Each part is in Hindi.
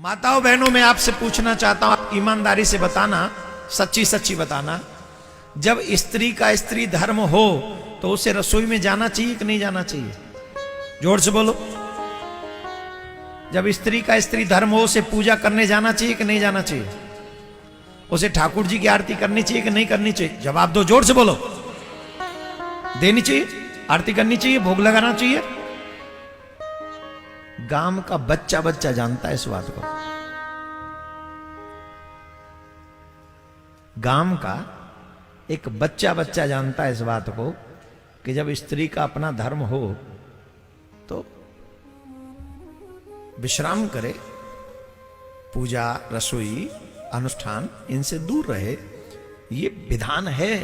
माताओं बहनों, मैं आपसे पूछना चाहता हूं, आप ईमानदारी से बताना, सच्ची सच्ची बताना, जब स्त्री का स्त्री धर्म हो तो उसे रसोई में जाना चाहिए कि नहीं जाना चाहिए? जोर से बोलो। जब स्त्री का स्त्री धर्म हो उसे पूजा करने जाना चाहिए कि नहीं जाना चाहिए? उसे ठाकुर जी की आरती करनी चाहिए कि नहीं करनी चाहिए? जवाब दो, जोर से बोलो। देनी चाहिए, आरती करनी चाहिए, भोग लगाना चाहिए। गांव का बच्चा बच्चा जानता है इस बात को। गांव का एक बच्चा बच्चा जानता है इस बात को कि जब स्त्री का अपना धर्म हो तो विश्राम करे, पूजा, रसोई, अनुष्ठान इनसे दूर रहे। ये विधान है।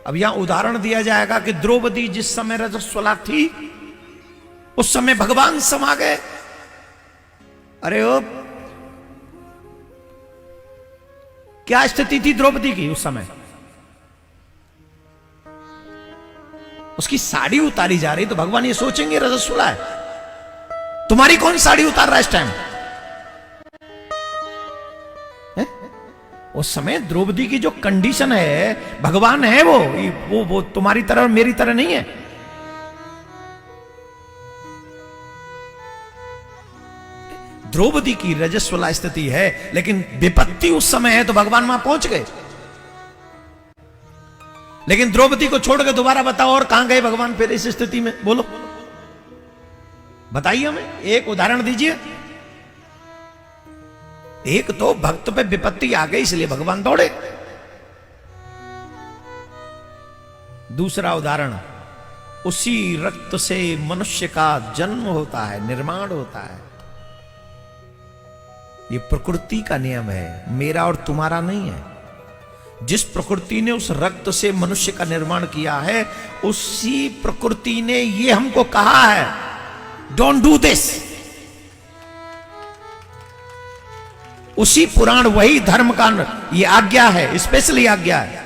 अब यहां उदाहरण दिया जाएगा कि द्रौपदी जिस समय रजस्वला थी उस समय भगवान समा गए। अरे ओ, क्या स्थिति थी द्रौपदी की उस समय? उसकी साड़ी उतारी जा रही तो भगवान ये सोचेंगे रजस्वला है, तुम्हारी कौन साड़ी उतार रहा है इस टाइम? उस समय द्रौपदी की जो कंडीशन है, भगवान है वो तुम्हारी तरह और मेरी तरह नहीं है। द्रौपदी की रजस्वला स्थिति है, लेकिन विपत्ति उस समय है तो भगवान वहां पहुंच गए। लेकिन द्रौपदी को छोड़ के दोबारा बताओ और कहां गए भगवान फिर इस स्थिति में? बोलो, बताइए हमें, एक उदाहरण दीजिए। एक तो भक्त पे विपत्ति आ गई इसलिए भगवान दौड़े। दूसरा उदाहरण, उसी रक्त से मनुष्य का जन्म होता है, निर्माण होता है। ये प्रकृति का नियम है, मेरा और तुम्हारा नहीं है। जिस प्रकृति ने उस रक्त से मनुष्य का निर्माण किया है, उसी प्रकृति ने ये हमको कहा है, डोंट डू दिस। उसी पुराण, वही धर्म का ये आज्ञा है, स्पेशली आज्ञा है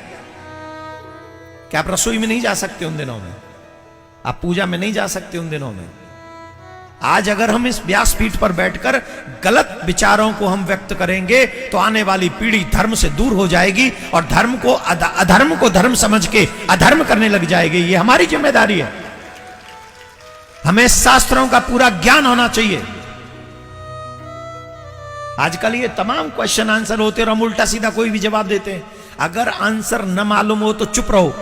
कि आप रसोई में नहीं जा सकते उन दिनों में, आप पूजा में नहीं जा सकते उन दिनों में। आज अगर हम इस व्यासपीठ पर बैठकर गलत विचारों को हम व्यक्त करेंगे तो आने वाली पीढ़ी धर्म से दूर हो जाएगी और धर्म को अधर्म को धर्म समझ के अधर्म करने लग जाएगी। ये हमारी जिम्मेदारी है। हमें शास्त्रों का पूरा ज्ञान होना चाहिए। आजकल ये तमाम क्वेश्चन आंसर होते और हम उल्टा सीधा कोई भी जवाब देते हैं। अगर आंसर न मालूम हो तो चुप रहो,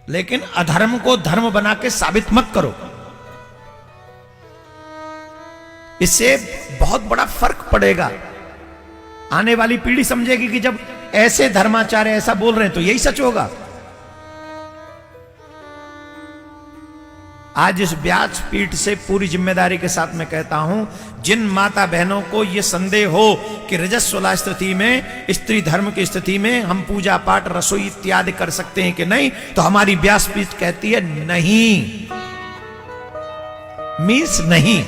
लेकिन अधर्म को धर्म बना के साबित मत करो। इससे बहुत बड़ा फर्क पड़ेगा। आने वाली पीढ़ी समझेगी कि जब ऐसे धर्माचार्य ऐसा बोल रहे हैं तो यही सच होगा। आज इस व्यासपीठ से पूरी जिम्मेदारी के साथ मैं कहता हूं, जिन माता बहनों को यह संदेह हो कि रजस्वला स्थिति में, स्त्री धर्म की स्थिति में हम पूजा पाठ, रसोई इत्यादि कर सकते हैं कि नहीं, तो हमारी व्यासपीठ कहती है नहीं, मीन्स नहीं।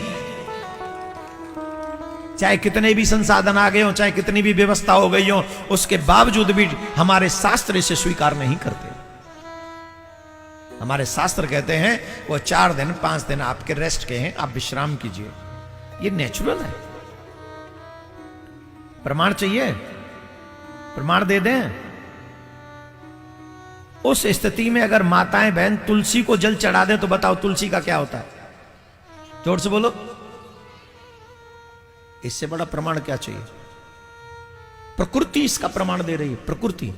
चाहे कितने भी संसाधन आ गए हो, चाहे कितनी भी व्यवस्था हो गई हो, उसके बावजूद भी हमारे शास्त्र इसे स्वीकार नहीं करते। हमारे शास्त्र कहते हैं वो 4 दिन 5 दिन आपके रेस्ट के हैं, आप विश्राम कीजिए। ये नेचुरल है। प्रमाण चाहिए? प्रमाण दे दें। उस स्थिति में अगर माताएं बहन तुलसी को जल चढ़ा दें तो बताओ तुलसी का क्या होता है? जोर से बोलो। इससे बड़ा प्रमाण क्या चाहिए? प्रकृति इसका प्रमाण दे रही है। प्रकृति,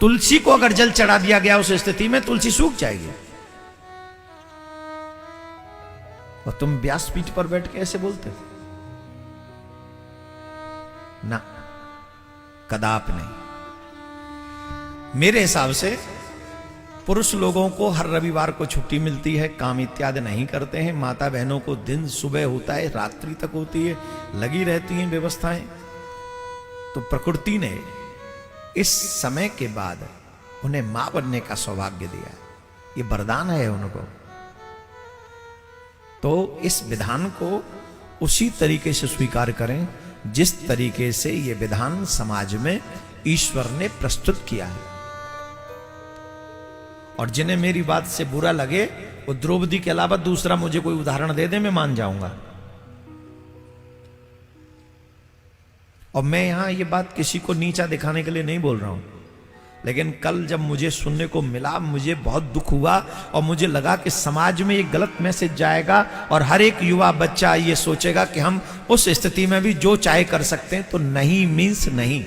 तुलसी को अगर जल चढ़ा दिया गया उस स्थिति में, तुलसी सूख जाएगी। और तुम व्यासपीठ पर बैठ के ऐसे बोलते हो ना, कदाप नहीं। मेरे हिसाब से पुरुष लोगों को हर रविवार को छुट्टी मिलती है, काम इत्यादि नहीं करते हैं। माता बहनों को दिन सुबह होता है, रात्रि तक होती है, लगी रहती हैं व्यवस्थाएं। तो प्रकृति ने इस समय के बाद उन्हें मां बनने का सौभाग्य दिया। ये वरदान है उनको। तो इस विधान को उसी तरीके से स्वीकार करें जिस तरीके से ये विधान समाज में ईश्वर ने प्रस्तुत किया है। और जिन्हें मेरी बात से बुरा लगे वो द्रौपदी के अलावा दूसरा मुझे कोई उदाहरण दे दे, मैं मान जाऊंगा। और मैं यहां ये बात किसी को नीचा दिखाने के लिए नहीं बोल रहा हूं, लेकिन कल जब मुझे सुनने को मिला मुझे बहुत दुख हुआ और मुझे लगा कि समाज में एक गलत मैसेज जाएगा और हर एक युवा बच्चा ये सोचेगा कि हम उस स्थिति में भी जो चाहे कर सकते हैं। तो नहीं मीन्स नहीं।